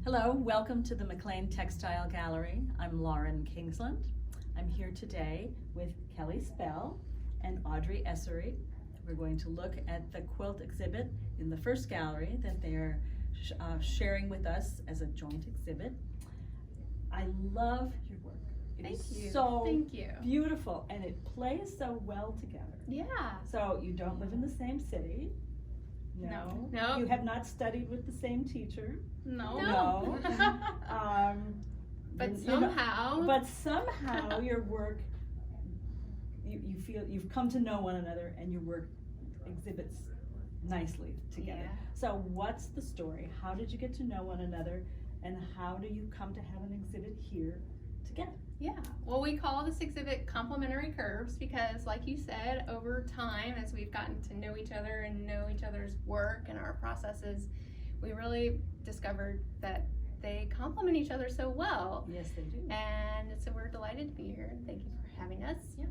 Hello, welcome to the McLean Textile Gallery. I'm Lauren Kingsland. I'm here today with Kelly Spell and Audrey Esarey. We're going to look at the quilt exhibit in the first gallery that they're sharing with us as a joint exhibit. I love your work. It is so beautiful, and it plays so well together. Yeah. So you don't live in the same city. No. You have not studied with the same teacher. No. But somehow your work, you feel you've come to know one another, and your work exhibits nicely together. Yeah. So what's the story? How did you get to know one another, and how do you come to have an exhibit here together? Yeah, well, we call this exhibit Complementary Curves because, like you said, over time, as we've gotten to know each other and know each other's work and our processes, we really discovered that they complement each other so well. Yes, they do. And so we're delighted to be here. Thank you for having us. Yeah.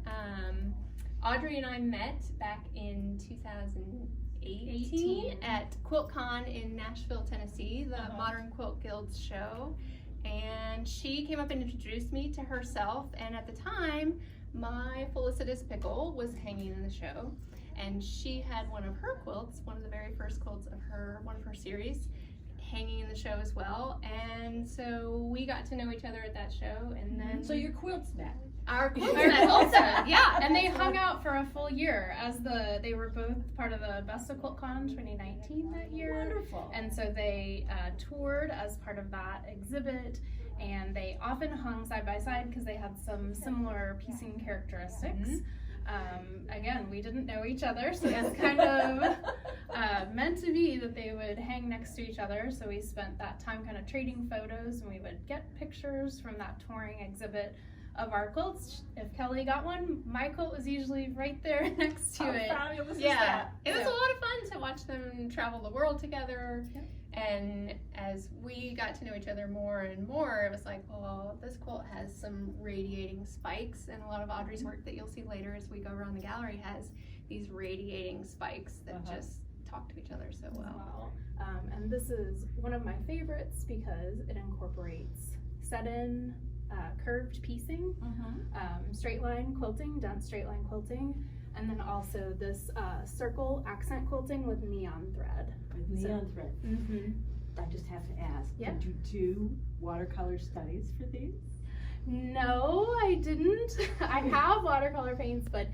Audrey and I met back in 2018 at QuiltCon in Nashville, Tennessee, the Modern Quilt Guild's show. And she came up and introduced me to herself, and at the time my Felicitous Pickle was hanging in the show, and she had one of her quilts, one of the very first quilts of one of her series, hanging in the show as well. And so we got to know each other at that show, and then so your quilts met. Our quilts met also. Yeah, and they hung out for a full year as they were both part of the Best of QuiltCon 2019 that year. Wonderful. And so they toured as part of that exhibit, and they often hung side by side because they had some similar piecing characteristics. Again, we didn't know each other, so it's kind of meant to be that they would hang next to each other. So we spent that time kind of trading photos, and we would get pictures from that touring exhibit of our quilts. If Kelly got one, my quilt was usually right there next to it. Fabulous is Yeah, that? it was a lot of fun to watch them travel the world together. Yep. And as we got to know each other more and more, it was like, well, this quilt has some radiating spikes, and a lot of Audrey's work that you'll see later as we go around the gallery has these radiating spikes that just talk to each other so well. And this is one of my favorites because it incorporates set-in curved piecing, straight line quilting, dense straight line quilting, and then also this circle accent quilting with neon thread. Neon thread. I just have to ask, did you do watercolor studies for these? No, I didn't. I have watercolor paints, but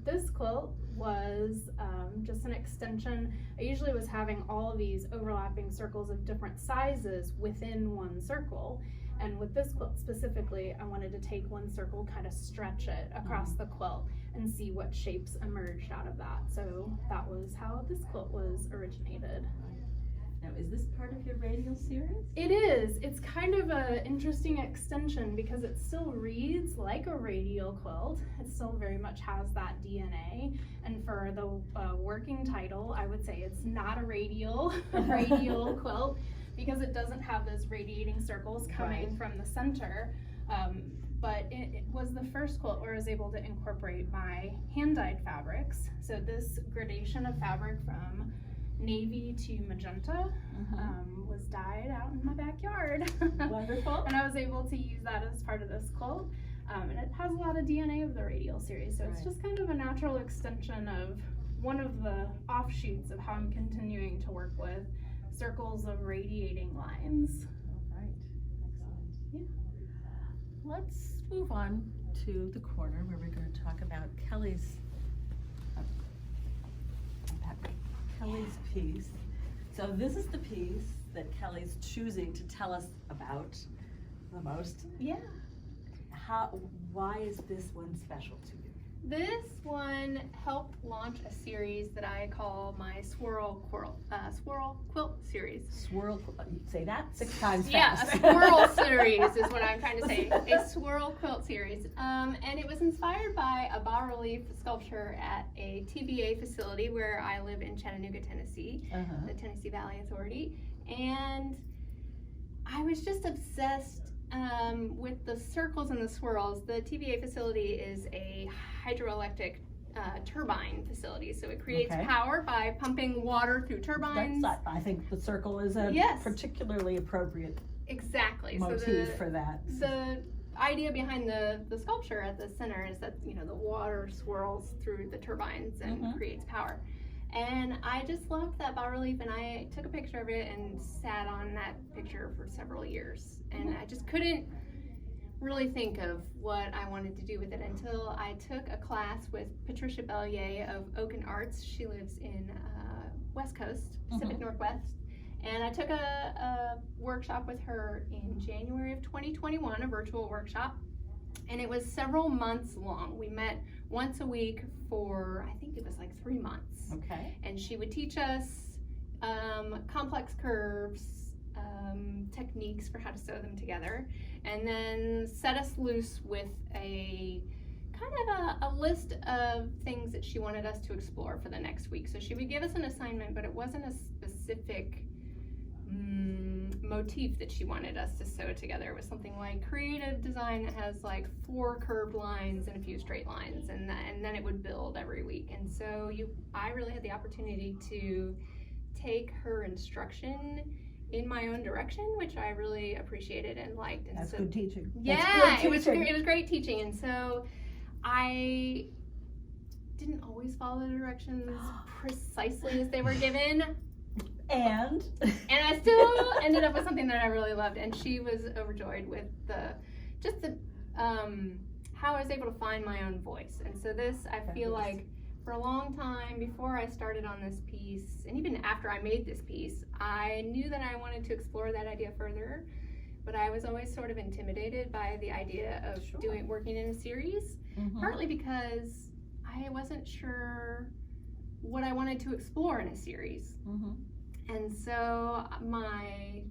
this quilt was just an extension. I usually was having all of these overlapping circles of different sizes within one circle. And with this quilt specifically, I wanted to take one circle, kind of stretch it across the quilt and see what shapes emerged out of that. So that was how this quilt was originated. Now, is this part of your radial series? It is. It's kind of an interesting extension because it still reads like a radial quilt. It still very much has that DNA. And for the working title, I would say it's not a radial quilt, because it doesn't have those radiating circles coming from the center. But it was the first quilt where I was able to incorporate my hand-dyed fabrics. So this gradation of fabric from navy to magenta was dyed out in my backyard. Wonderful. And I was able to use that as part of this quilt. And it has a lot of DNA of the radial series, so it's just kind of a natural extension of one of the offshoots of how I'm continuing to work with circles of radiating lines. All right, excellent. Yeah. Let's move on to the corner where we're going to talk about Kelly's piece. So this is the piece that Kelly's choosing to tell us about the most. Yeah. Why is this one special to you? This one helped launch a series that I call my Swirl Quilt series. Say that 6 times fast. Yeah, a swirl series is what I'm trying to say. A swirl quilt series. And it was inspired by a bas-relief sculpture at a TVA facility where I live in Chattanooga, Tennessee, the Tennessee Valley Authority. And I was just obsessed with the circles and the swirls. The TVA facility is a hydroelectric turbine facility. So it creates Okay. power by pumping water through turbines. I think the circle is a Yes. particularly appropriate Exactly. motif for that. The idea behind the sculpture at the center is that, you know, the water swirls through the turbines and creates power. And I just loved that bas-relief, and I took a picture of it and sat on that picture for several years. And I just couldn't really think of what I wanted to do with it until I took a class with Patricia Bellier of Oaken Arts. She lives in West Coast, Pacific Northwest. And I took a workshop with her in January of 2021, a virtual workshop. And it was several months long. We met once a week for, I think it was like 3 months. Okay. And she would teach us complex curves, techniques for how to sew them together, and then set us loose with a kind of a list of things that she wanted us to explore for the next week. So she would give us an assignment, but it wasn't a specific motif that she wanted us to sew together. It was something like create a design that has like 4 curved lines and a few straight lines, and then it would build every week. And so I really had the opportunity to take her instruction in my own direction, which I really appreciated and liked. And That's so, good teaching. yeah, it was great teaching. And so I didn't always follow the directions precisely as they were given. And I still ended up with something that I really loved, and she was overjoyed with how I was able to find my own voice. And so this, I feel like, for a long time before I started on this piece, and even after I made this piece, I knew that I wanted to explore that idea further, but I was always sort of intimidated by the idea of working in a series, partly because I wasn't sure what I wanted to explore in a series. And so my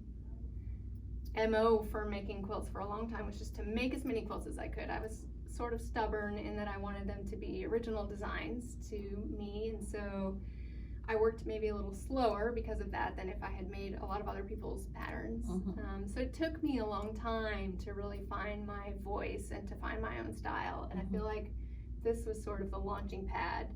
MO for making quilts for a long time was just to make as many quilts as I could. I was sort of stubborn in that I wanted them to be original designs to me, and so I worked maybe a little slower because of that than if I had made a lot of other people's patterns. So it took me a long time to really find my voice and to find my own style, and I feel like this was sort of the launching pad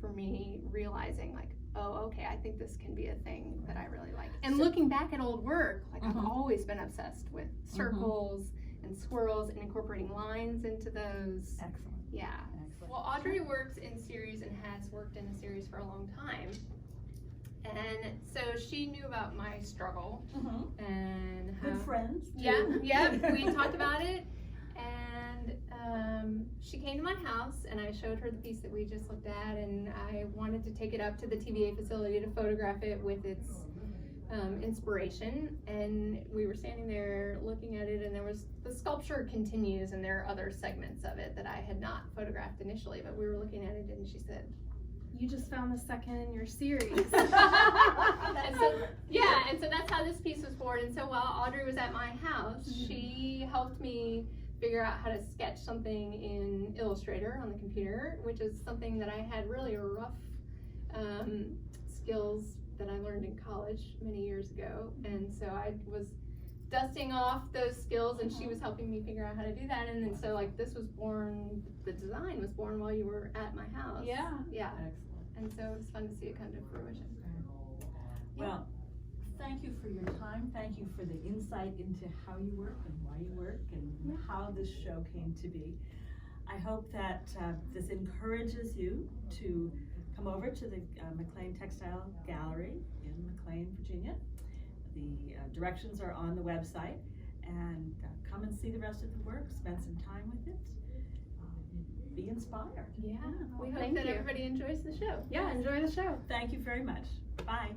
for me realizing, like, oh, okay, I think this can be a thing that I really like. And looking back at old work, like I've always been obsessed with circles and swirls and incorporating lines into those. Excellent. Yeah. Excellent. Well, Audrey works in series and has worked in a series for a long time. And so she knew about my struggle and how. Good friends. Yeah, we talked about it. And she came to my house, and I showed her the piece that we just looked at, and I wanted to take it up to the TVA facility to photograph it with its inspiration. And we were standing there looking at it, and the sculpture continues, and there are other segments of it that I had not photographed initially, but we were looking at it, and she said, You just found the second in your series. and so that's how this piece was born. And so while Audrey was at my house, she helped me figure out how to sketch something in Illustrator on the computer, which is something that I had really rough skills that I learned in college many years ago. And so I was dusting off those skills, and she was helping me figure out how to do that. And then so like this was born, the design was born while you were at my house. Yeah. Excellent. And so it was fun to see it come to fruition. Well, thank you for your time. Thank you for the insight into how you work and why you work and how this show came to be. I hope that this encourages you to come over to the McLean Textile Gallery in McLean, Virginia. The directions are on the website, and come and see the rest of the work, spend some time with it, be inspired. Yeah, we hope that everybody enjoys the show. Yeah, enjoy the show. Thank you very much. Bye.